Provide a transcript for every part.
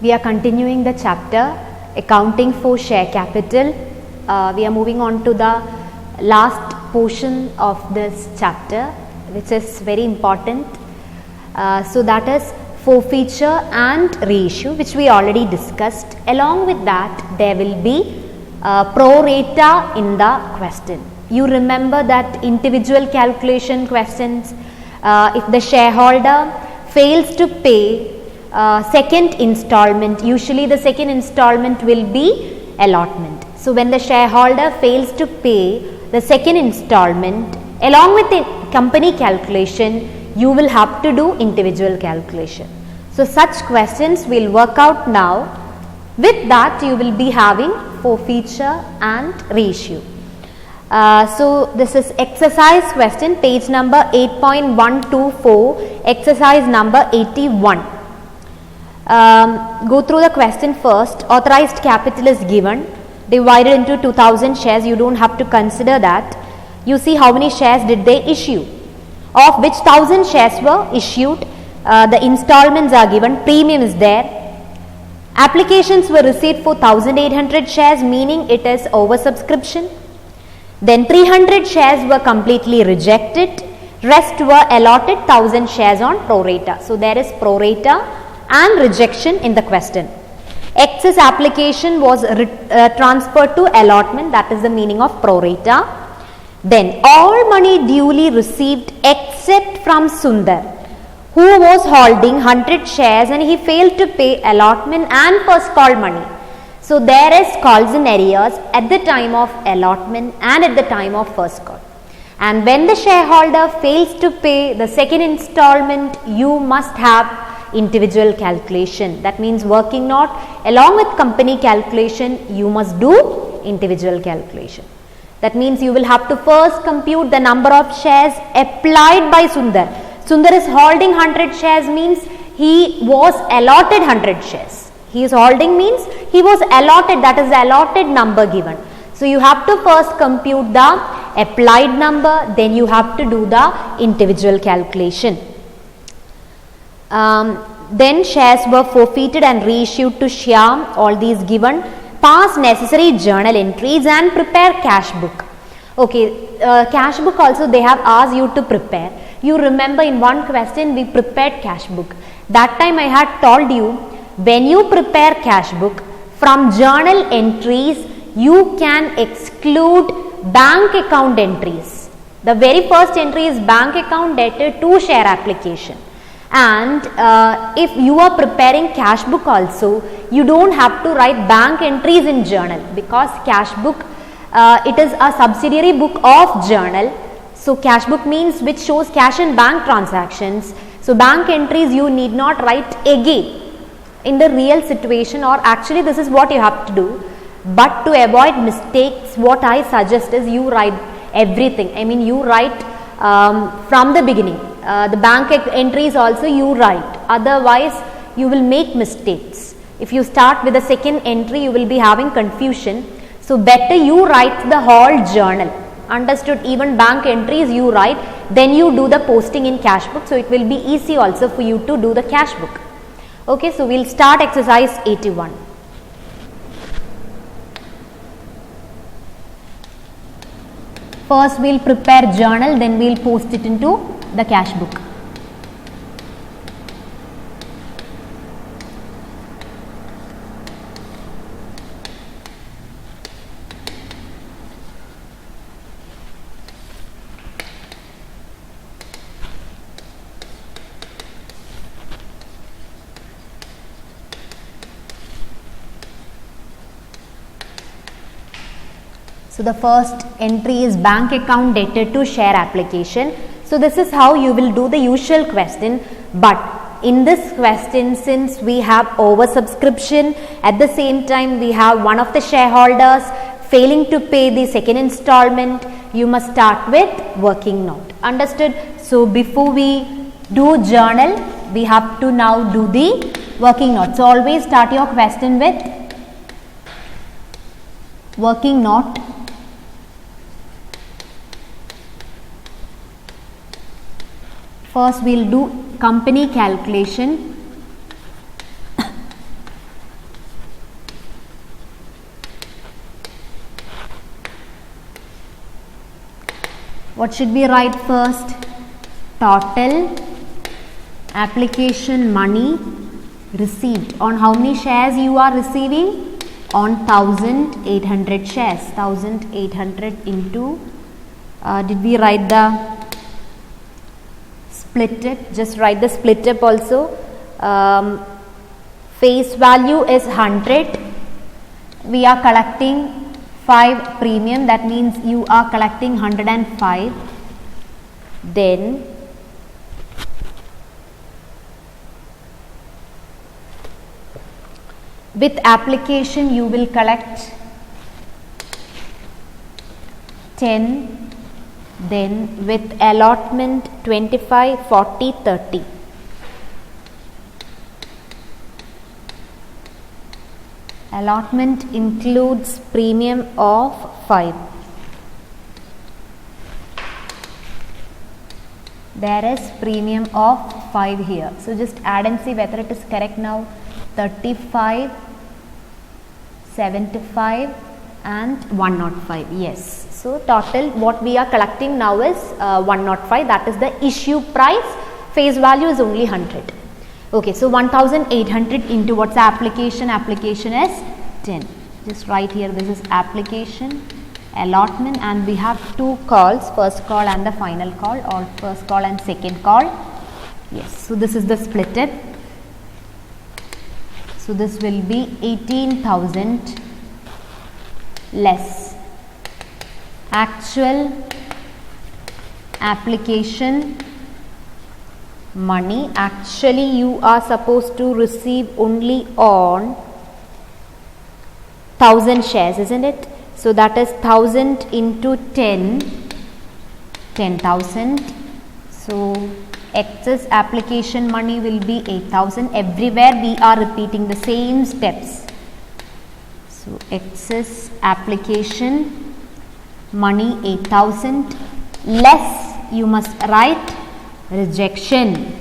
We are continuing the chapter accounting for share capital. We are moving on to the last portion of this chapter, which is very important. So that is forfeiture and reissue, which we already discussed. Along with that, there will be pro rata in the question. You remember that individual calculation questions, if the shareholder fails to pay second installment, usually the second installment will be allotment. So when the shareholder fails to pay the second installment, along with the company calculation, you will have to do individual calculation. So such questions will work out now. With that, you will be having forfeiture and reissue. So this is exercise question, page number 8.124, exercise number 81. Go through the question first. Authorized capital is given, divided into 2000 shares. You don't have to consider that. You see how many shares did they issue, of which 1000 shares were issued. The installments are given, premium is there. Applications were received for 1800 shares, meaning it is oversubscription. Then 300 shares were completely rejected, rest were allotted 1000 shares on pro rata. So there is pro rata and rejection in the question. Excess application was transferred to allotment, that is the meaning of pro rata. Then all money duly received except from Sundar, who was holding 100 shares and he failed to pay allotment and first call money. So there is calls in arrears at the time of allotment and at the time of first call. And when the shareholder fails to pay the second installment, you must have individual calculation. That means working note along with company calculation, you must do individual calculation. That means you will have to first compute the number of shares applied by Sundar. Sundar is holding 100 shares, means he was allotted 100 shares. He is holding means he was allotted, that is the allotted number given. So you have to first compute the applied number, then you have to do the individual calculation. Then shares were forfeited and reissued to Shyam, all these given. Pass necessary journal entries and prepare cash book. Okay, cash book also they have asked you to prepare. You remember in one question we prepared cash book. That time I had told you, when you prepare cash book, from journal entries you can exclude bank account entries. The very first entry is bank account debtor to share application. And if you are preparing cash book also, you don't have to write bank entries in journal, because cash book it is a subsidiary book of journal. So cash book means which shows cash and bank transactions. So bank entries you need not write again in the real situation, or actually this is what you have to do. But to avoid mistakes, what I suggest is you write everything. I mean you write from the beginning. The bank entries also you write, otherwise you will make mistakes. If you start with the second entry, you will be having confusion. So better you write the whole journal. Understood? Even bank entries you write, then you do the posting in cash book. So it will be easy also for you to do the cash book. Okay, so we will start exercise 81. First we will prepare journal, then we will post it into the cash book. So the first entry is bank account debtor to share application. So this is how you will do the usual question, but in this question, since we have oversubscription, at the same time we have one of the shareholders failing to pay the second installment, you must start with working note. Understood? So before we do journal, we have to now do the working note. So always start your question with working note. First we will do company calculation. What should we write first? Total application money received. On how many shares you are receiving? On 1800 shares. 1800 into, did we write the split it? Just write the split up also. Face value is 100. We are collecting 5 premium, that means you are collecting 105. Then with application you will collect 10, then with allotment 25, 40, 30. Allotment includes premium of 5. There is premium of 5 here. So just add and see whether it is correct now. 35, 75 and 105. Yes. So total what we are collecting now is 105. That is the issue price. Face value is only 100. Okay, so 1800 into what's the application? Application is 10. Just write here, this is application, allotment, and we have 2 calls, first call and the final call, or first call and second call. Yes, so this is the split it. So this will be 18,000 less actual application money. Actually you are supposed to receive only on 1000 shares, isn't it? So that is 1000 into 10, 10,000. So excess application money will be 8,000. Everywhere we are repeating the same steps. So excess application money 8,000 less, you must write rejection.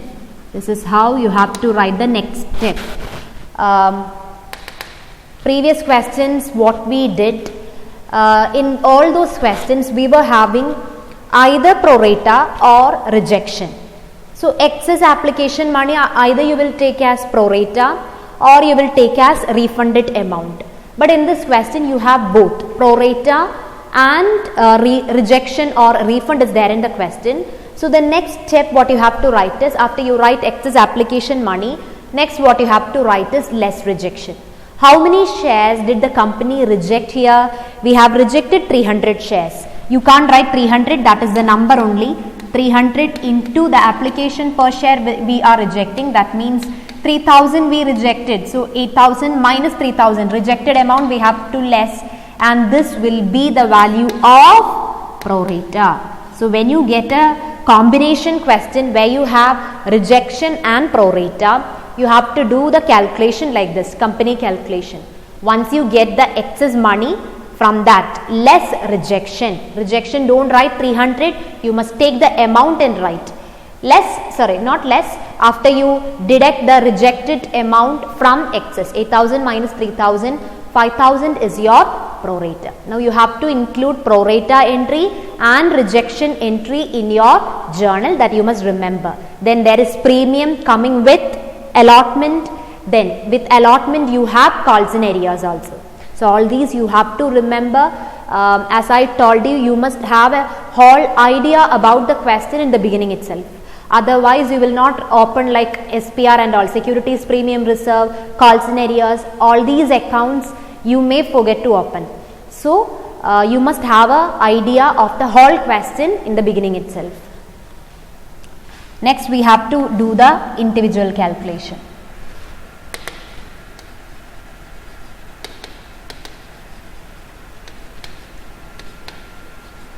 This is how you have to write the next step. Previous questions, what we did, in all those questions we were having either pro rata or rejection. So excess application money either you will take as pro rata or you will take as refunded amount. But in this question you have both pro rata and rejection or refund is there in the question. So the next step what you have to write is, after you write excess application money, next what you have to write is less rejection. How many shares did the company reject here? We have rejected 300 shares. You can't write 300, that is the number only. 300 into the application per share we are rejecting, that means 3000 we rejected. So 8000 minus 3000, rejected amount we have to less, and this will be the value of pro rata. So when you get a combination question where you have rejection and pro rata, you have to do the calculation like this, company calculation. Once you get the excess money, from that less rejection, don't write 300, you must take the amount and write not less, after you deduct the rejected amount from excess, 8000 minus 3000, 5000 is your pro rata. Now you have to include pro rata entry and rejection entry in your journal, that you must remember. Then there is premium coming with allotment, then with allotment you have calls and areas also. So all these you have to remember. As I told you, you must have a whole idea about the question in the beginning itself. Otherwise you will not open like SPR and all, securities premium reserve, calls and areas, all these accounts you may forget to open. So you must have an idea of the whole question in the beginning itself. Next we have to do the individual calculation.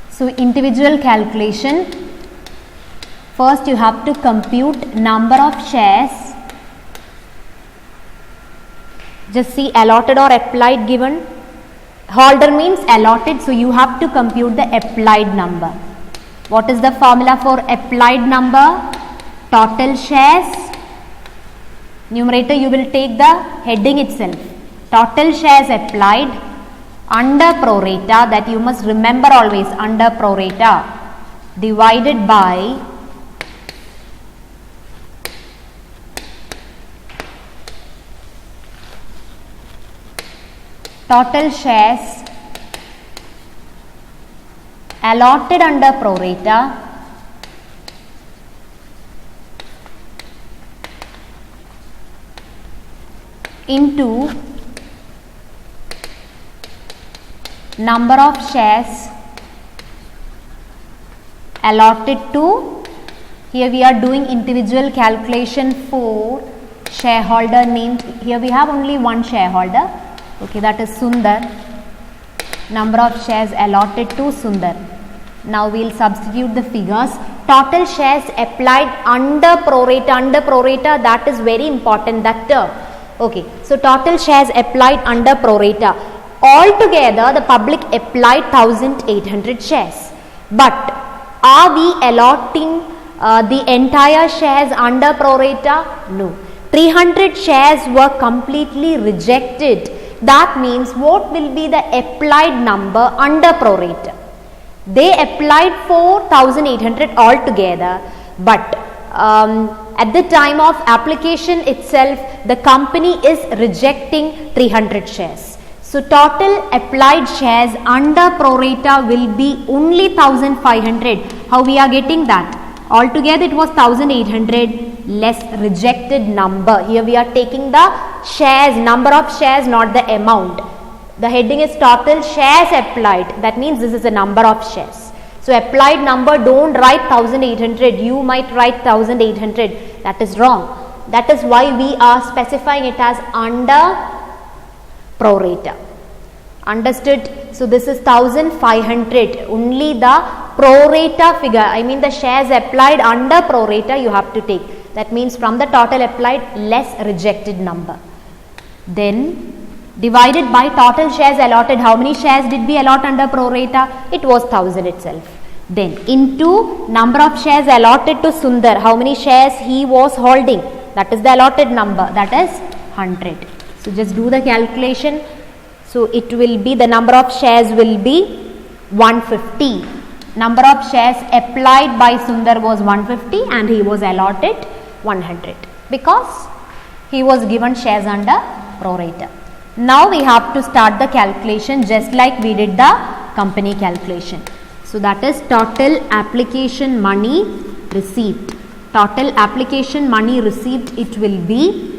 So individual calculation, first you have to compute number of shares. Just see allotted or applied given. Holder means allotted, so you have to compute the applied number. What is the formula for applied number? Total shares. Numerator you will take the heading itself. Total shares applied under pro rata, that you must remember always, under pro rata, divided by total shares allotted under pro rata into number of shares allotted to, here we are doing individual calculation for shareholder named, here we have only one shareholder, okay, that is Sundar, number of shares allotted to Sundar. Now we will substitute the figures. Total shares applied under pro rata, that is very important, that term. Okay, so total shares applied under pro rata. Altogether, the public applied 1800 shares. But are we allotting the entire shares under pro rata? No. 300 shares were completely rejected. That means what will be the applied number under pro rata? They applied 4800 altogether, but at the time of application itself, the company is rejecting 300 shares. So total applied shares under pro rata will be only 1500. How we are getting that? Altogether it was 1800 less rejected number. Here we are taking the shares, number of shares, not the amount. The heading is total shares applied. That means this is the number of shares. So applied number, don't write 1800. You might write 1800. That is wrong. That is why we are specifying it as under pro rata. Understood? So this is 1500. Only the pro rata figure, I mean the shares applied under pro rata you have to take. That means from the total applied less rejected number. Then divided by total shares allotted. How many shares did we allot under pro rata? It was 1000 itself. Then into number of shares allotted to Sundar. How many shares he was holding? That is the allotted number. That is 100. So just do the calculation. So it will be, the number of shares will be 150. Number of shares applied by Sundar was 150 and he was allotted 100 because he was given shares under pro rata. Now we have to start the calculation just like we did the company calculation. So that is total application money received. Total application money received, it will be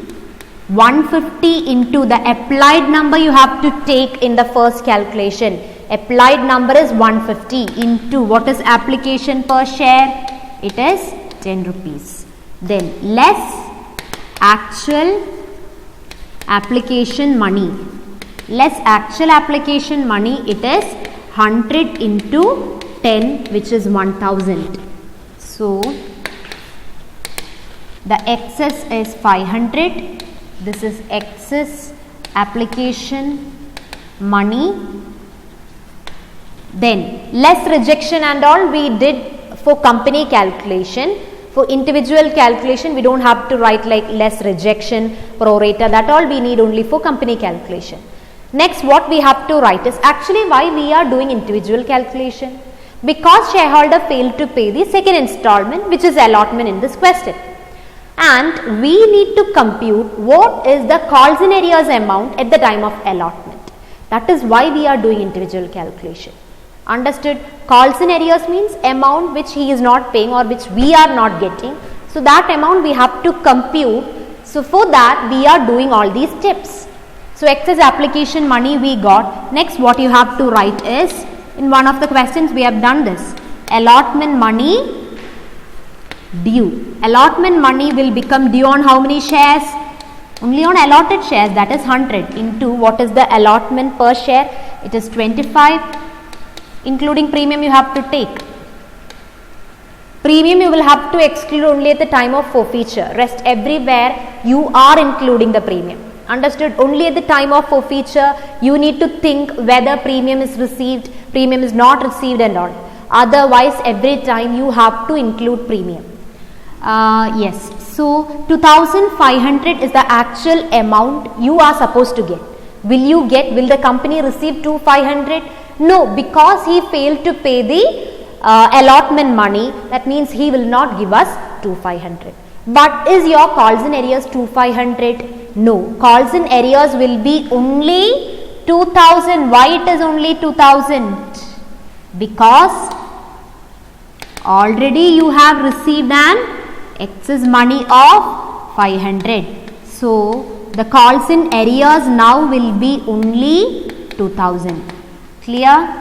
150 into the applied number you have to take in the first calculation. Applied number is 150 into what is application per share? It is 10 rupees. Then less actual application money. Less actual application money, it is 100 into 10, which is 1000. So the excess is 500. This is excess application money. Then less rejection and all we did for company calculation. For individual calculation we don't have to write like less rejection, pro rata, that all we need only for company calculation. Next what we have to write is actually why we are doing individual calculation. Because shareholder failed to pay the second installment, which is allotment in this question. And we need to compute what is the calls in arrears amount at the time of allotment. That is why we are doing individual calculation. Understood? Calls in arrears means amount which he is not paying or which we are not getting. So that amount we have to compute. So for that we are doing all these steps. So excess application money we got. Next what you have to write is, in one of the questions we have done this, allotment money due. Allotment money will become due on how many shares? Only on allotted shares, that is 100 into what is the allotment per share? It is 25. Including premium you have to take. Premium you will have to exclude only at the time of forfeiture. Rest everywhere you are including the premium. Understood? Only at the time of forfeiture you need to think whether premium is received, premium is not received and all. Otherwise every time you have to include premium. Yes. So 2500 is the actual amount you are supposed to get. Will the company receive 2500? No, because he failed to pay the allotment money, that means he will not give us 2500. But is your calls in arrears 2500? No, calls in arrears will be only 2000. Why it is only 2000? Because already you have received an excess money of 500. So the calls in arrears now will be only 2000. Clear?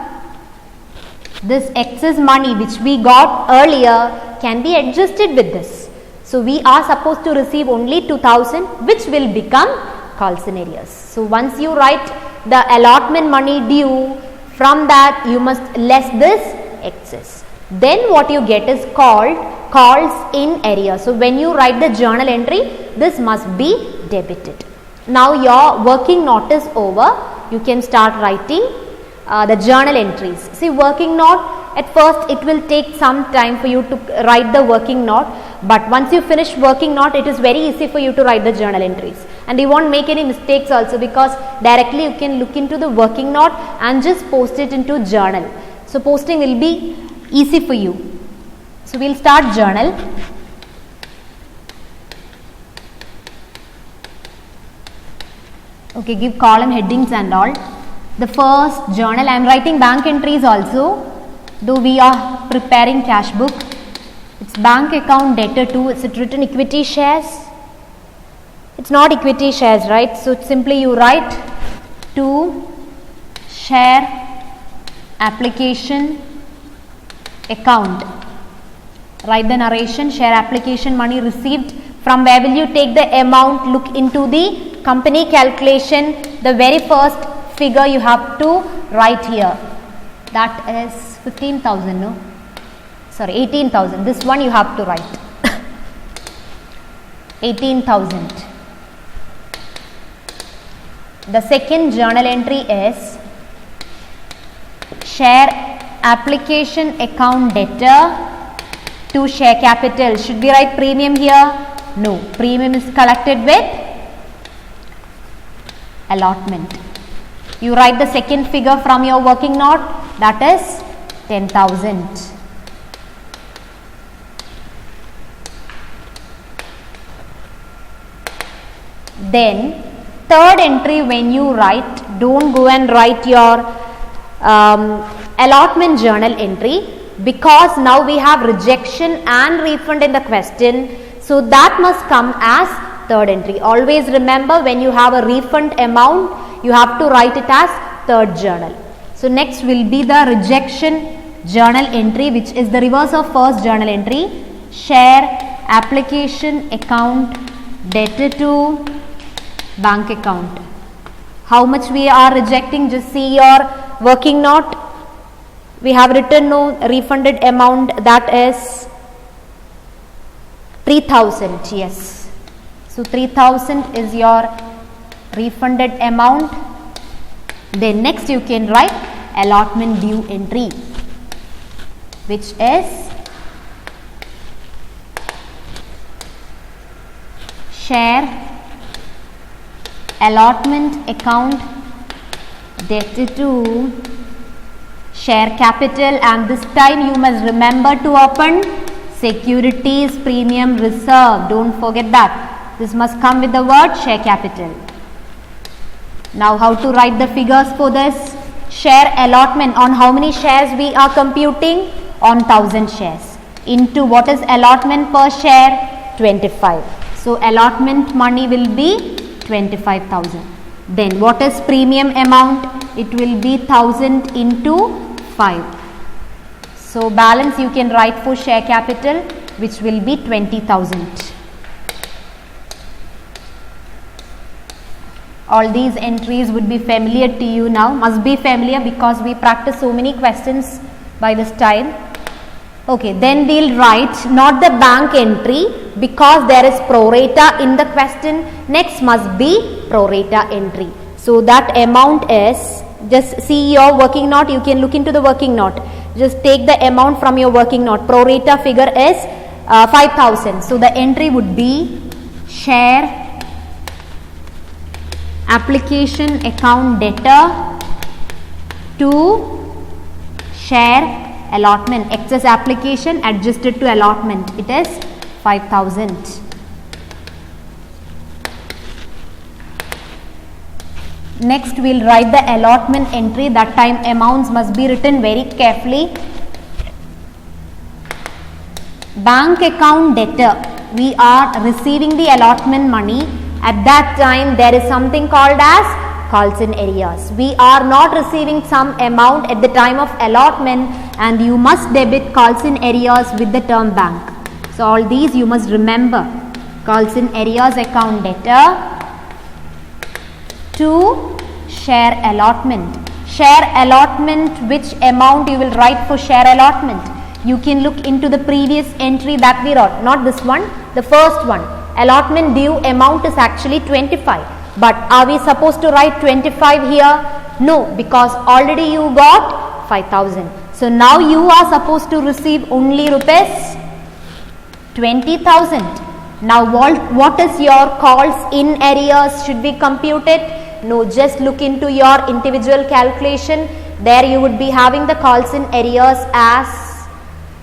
This excess money which we got earlier can be adjusted with this. So we are supposed to receive only 2000, which will become calls in arrears. So once you write the allotment money due, from that you must less this excess. Then what you get is called calls in arrears. So when you write the journal entry, this must be debited. Now your working note is over. You can start writing the journal entries. See, working note, at first it will take some time for you to write the working note, but once you finish working note, it is very easy for you to write the journal entries, and you won't make any mistakes also, because directly you can look into the working note and just post it into journal. So posting will be easy for you. So we'll start journal. Okay, give column headings and all. The first journal, I am writing bank entries also, though we are preparing cash book. It's bank account debtor 2. Is it written equity shares? It's not equity shares, right? So simply you write to share application account. Write the narration, share application money received. From where will you take the amount? Look into the company calculation. The very first figure you have to write here. That is 15,000, no? Sorry, 18,000. This one you have to write. 18,000. The second journal entry is share application account debtor to share capital. Should we write premium here? No. Premium is collected with allotment. You write the second figure from your working note, that is 10,000. Then third entry, when you write, don't go and write your allotment journal entry, because now we have rejection and refund in the question. So that must come as third entry. Always remember, when you have a refund amount, you have to write it as third journal. So next will be the rejection journal entry, which is the reverse of first journal entry. Share application account debtor to bank account. How much we are rejecting? Just see your working note. We have written no refunded amount, that is 3,000. Yes. So 3,000 is your refunded amount. Then next you can write allotment due entry, which is share allotment account debtor to share capital, and this time you must remember to open securities premium reserve. Don't forget that. This must come with the word share capital. Now how to write the figures for this? Share allotment, on how many shares we are computing? On 1000 shares. Into what is allotment per share? 25. So allotment money will be 25,000. Then what is premium amount? It will be 1000 into 5. So balance you can write for share capital, which will be 20,000. All these entries would be familiar to you now, must be familiar because we practice so many questions by this time. Okay, then we'll write not the bank entry because there is pro rata in the question. Next must be pro rata entry. So that amount is, just see your working note, you can look into the working note. Just take the amount from your working note. Pro rata figure is 5,000. So the entry would be share application account debtor to share allotment, excess application adjusted to allotment, it is 5,000. Next we will write the allotment entry. That time amounts must be written very carefully. Bank account debtor, we are receiving the allotment money. At that time there is something called as calls in arrears. We are not receiving some amount at the time of allotment and you must debit calls in arrears with the term bank. So all these you must remember. Calls in arrears account debtor to share allotment. Share allotment, which amount you will write for share allotment? You can look into the previous entry that we wrote, not this one, the first one. Allotment due amount is actually 25. But are we supposed to write 25 here? No, because already you got 5,000. So now you are supposed to receive only rupees 20,000. Now what is your calls in arrears should be computed? No, just look into your individual calculation. There you would be having the calls in arrears as,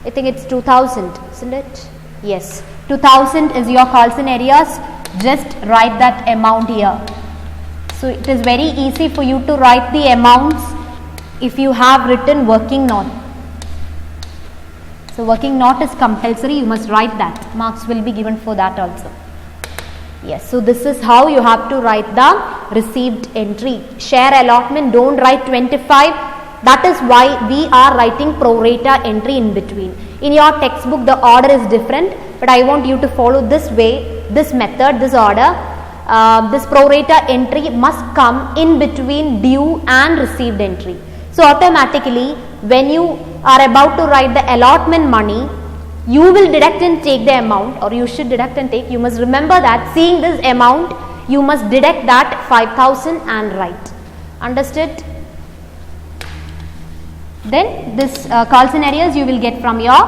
I think it's 2000, isn't it? Yes, 2000 is your calls in arrears. Just write that amount here. So it is very easy for you to write the amounts if you have written working note. So working note is compulsory, you must write that. Marks will be given for that also. Yes, so this is how you have to write the received entry. Share allotment, don't write 25. That is why we are writing pro rata entry in between. In your textbook the order is different, but I want you to follow this way, this method, this order. This pro rata entry must come in between due and received entry. So automatically when you are about to write the allotment money, you will deduct and take the amount, or you should deduct and take. You must remember that seeing this amount, you must deduct that 5,000 and write. Understood? Then this calls in arrears you will get from your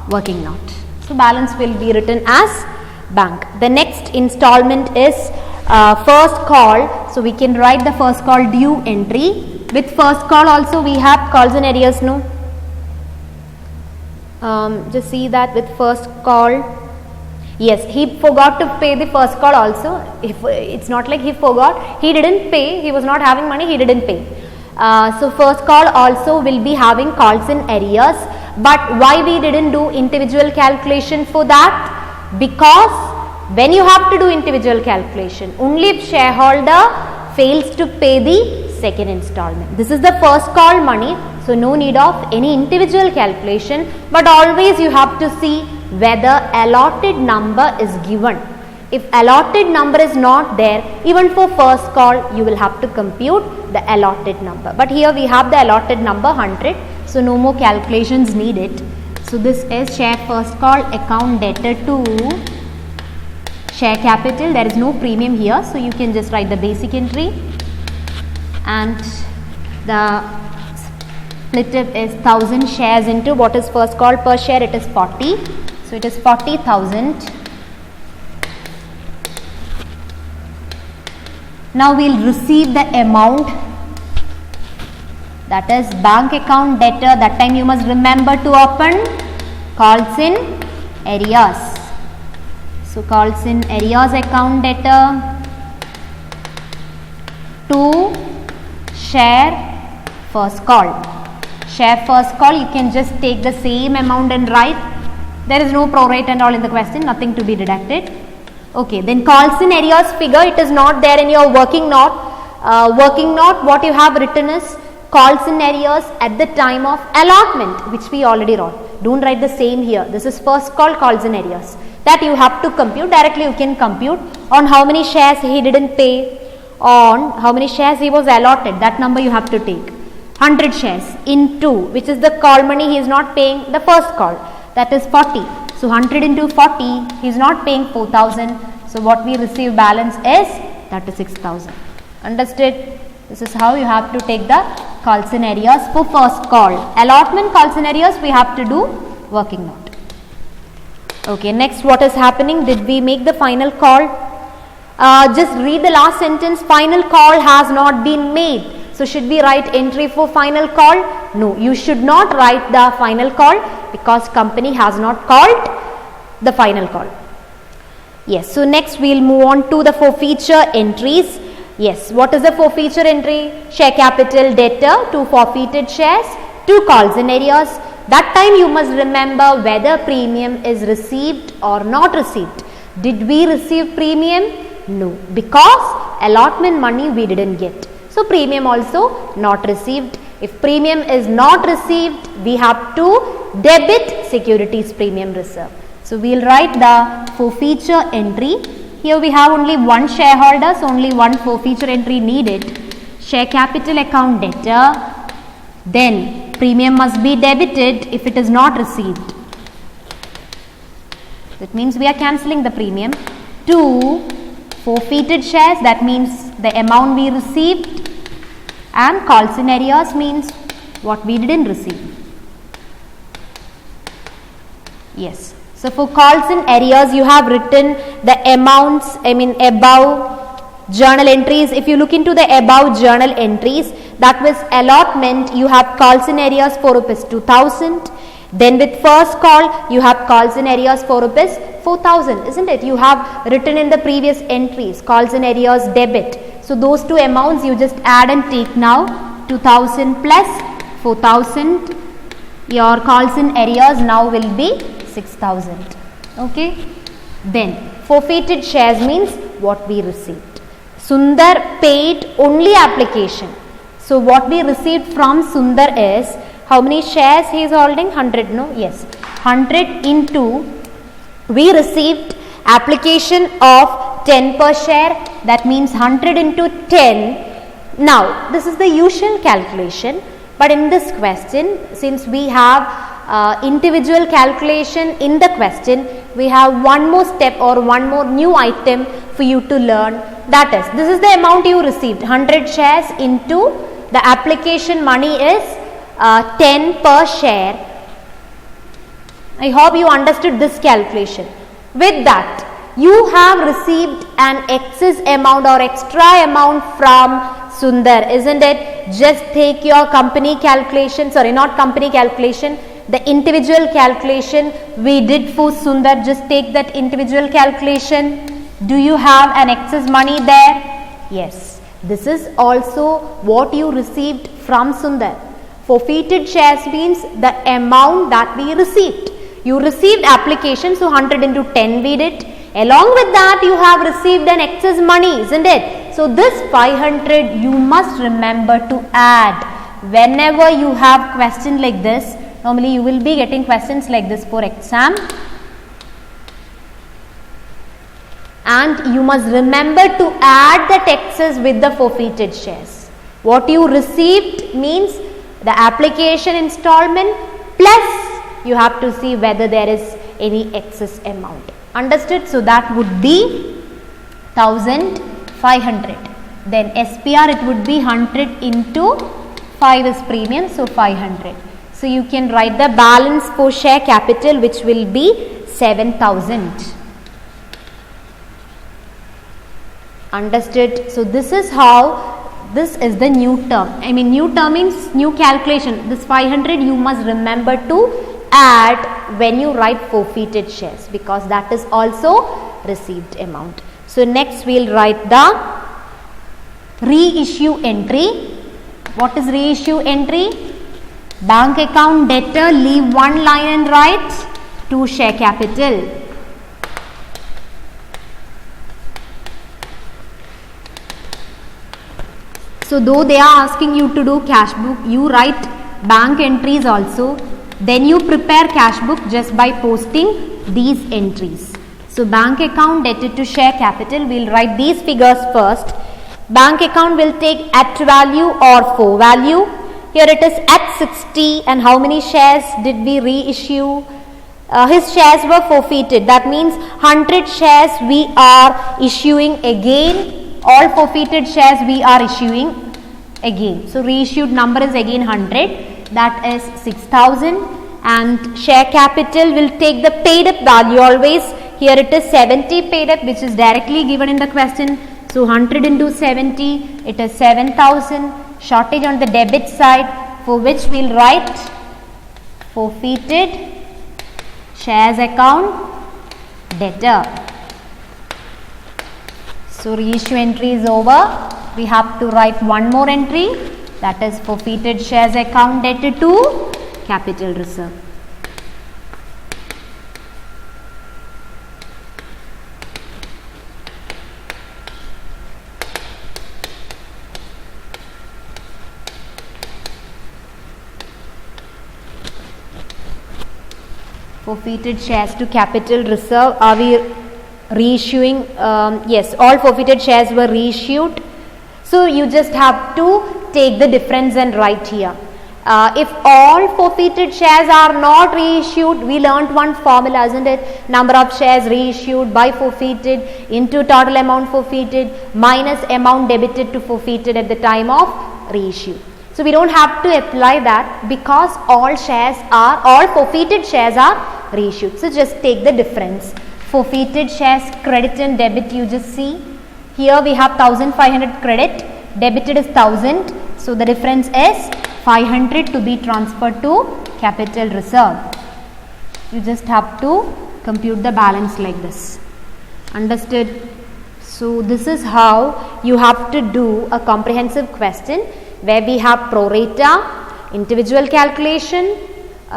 working note. So balance will be written as bank. The next installment is first call. So we can write the first call due entry. With first call also we have calls in arrears, no? Just see that with first call, yes, he forgot to pay the first call also. If it's not like he forgot, he didn't pay, he was not having money, he didn't pay. So first call also will be having calls in arrears. But why we didn't do individual calculation for that? Because when you have to do individual calculation, only if shareholder fails to pay the second installment. This is the first call money, so no need of any individual calculation, but always you have to see whether allotted number is given. If allotted number is not there, even for first call you will have to compute the allotted number. But here we have the allotted number 100, so no more calculations needed. So this is share first call account debtor to share capital. There is no premium here, so you can just write the basic entry. And the split up is 1000 shares into what is first call per share, it is 40. So it is 40,000. Now we will receive the amount, that is bank account debtor. That time you must remember to open calls in arrears. So calls in arrears account debtor to share first call. Share first call, you can just take the same amount and write. There is no prorate and all in the question, nothing to be deducted. Okay, then calls in arrears figure, it is not there in your working note. Working note, what you have written is calls in arrears at the time of allotment, which we already wrote. Don't write the same here. This is first call calls in arrears. That you have to compute. Directly you can compute on how many shares he didn't pay, on how many shares he was allotted. That number you have to take. 100 shares into, which is the call money he is not paying the first call. That is 40. So 100 into 40, he is not paying 4,000. So what we receive balance is 36,000. Understood? This is how you have to take the calls in arrears for first call. Allotment calls in arrears we have to do working note. Okay, next what is happening? Did we make the final call? Just read the last sentence. Final call has not been made. So should we write entry for final call? No, you should not write the final call because company has not called the final call. Yes, so next we will move on to the forfeiture entries. Yes, what is the forfeiture entry? Share capital debtor, 2 forfeited shares, 2 calls in arrears. That time you must remember whether premium is received or not received. Did we receive premium? No, because allotment money we didn't get. So premium also not received. If premium is not received, we have to debit securities premium reserve. So we will write the forfeiture entry. Here we have only one shareholder, so only one forfeiture entry needed. Share capital account debtor, then premium must be debited if it is not received. That means we are cancelling the premium. 2 forfeited shares, that means the amount we received, and calls in arrears means what we didn't receive. Yes. So for calls in arrears, you have written the amounts, above journal entries. If you look into the above journal entries, that was allotment, you have calls in arrears for rupees 2000. Then with first call, you have calls in arrears for rupees 4000, isn't it? You have written in the previous entries, calls in arrears debit. So those two amounts you just add and take now, 2000 plus 4000. Your calls in arrears now will be 6000. Okay. Then forfeited shares means what we received. Sundar paid only application. So what we received from Sundar is, how many shares he is holding? 100, no? Yes. 100 into, we received application of 10 per share. That means 100 into 10. Now this is the usual calculation. But in this question, since we have individual calculation in the question, we have one more step or one more new item for you to learn. That is, this is the amount you received, 100 shares into the application money is 10 per share. I hope you understood this calculation. With that, you have received an excess amount or extra amount from Sundar, isn't it? Just take your company calculation, sorry, not company calculation, the individual calculation we did for Sundar. Just take that individual calculation. Do you have an excess money there? Yes. This is also what you received from Sundar. Forfeited shares means the amount that we received. You received application, so 100 into 10 we did. Along with that, you have received an excess money, isn't it? So this 500 you must remember to add. Whenever you have question like this, normally you will be getting questions like this for exam. And you must remember to add the excess with the forfeited shares. What you received means the application installment plus you have to see whether there is any excess amount. Understood? So that would be 1500. Then SPR it would be 100 into 5 is premium, so 500. So you can write the balance for share capital, which will be 7000. Understood? So this is how, this is the new term. New term means new calculation. This 500 you must remember to add when you write forfeited shares, because that is also received amount. So next we will write the reissue entry. What is reissue entry? Bank account debtor, leave one line and write to share capital. So though they are asking you to do cash book, you write bank entries also. Then you prepare cash book just by posting these entries. So bank account debtor to share capital, we will write these figures first. Bank account will take at value or for value. Here it is at 60, and how many shares did we reissue? His shares were forfeited. That means 100 shares we are issuing again. All forfeited shares we are issuing again. So reissued number is again 100. That is 6000, and share capital will take the paid up value always. Here it is 70 paid up, which is directly given in the question. So 100 into 70, it is 7000. Shortage on the debit side, for which we'll write forfeited shares account debtor. So reissue entry is over. We have to write one more entry, that is forfeited shares account debtor to capital reserve. Forfeited shares to capital reserve. Are we reissuing? Yes, all forfeited shares were reissued. So you just have to take the difference and write here. If all forfeited shares are not reissued, we learnt one formula, isn't it? Number of shares reissued by forfeited into total amount forfeited minus amount debited to forfeited at the time of reissue. So we don't have to apply that because all forfeited shares are reissued. So just take the difference. Forfeited shares credit and debit, you just see. Here we have 1500 credit, debited is 1000. So the difference is 500 to be transferred to capital reserve. You just have to compute the balance like this. Understood? So this is how you have to do a comprehensive question where we have pro rata, individual calculation,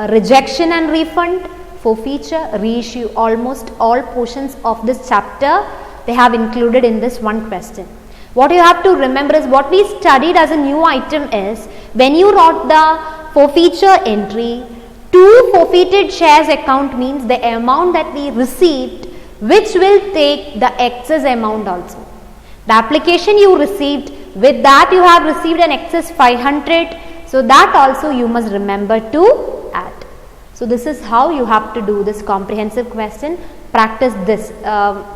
rejection and refund, forfeiture, reissue. Almost all portions of this chapter they have included in this one question. What you have to remember is what we studied as a new item is when you wrote the forfeiture entry, to forfeited shares account means the amount that we received which will take the excess amount also. The application you received, with that you have received an excess 500, so that also you must remember to add. So this is how you have to do this comprehensive question. Practice this,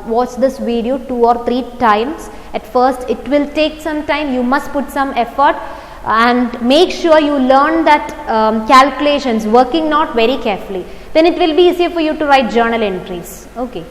watch this video 2 or 3 times. At first it will take some time, you must put some effort and make sure you learn that calculations, working not very carefully. Then it will be easier for you to write journal entries. Okay.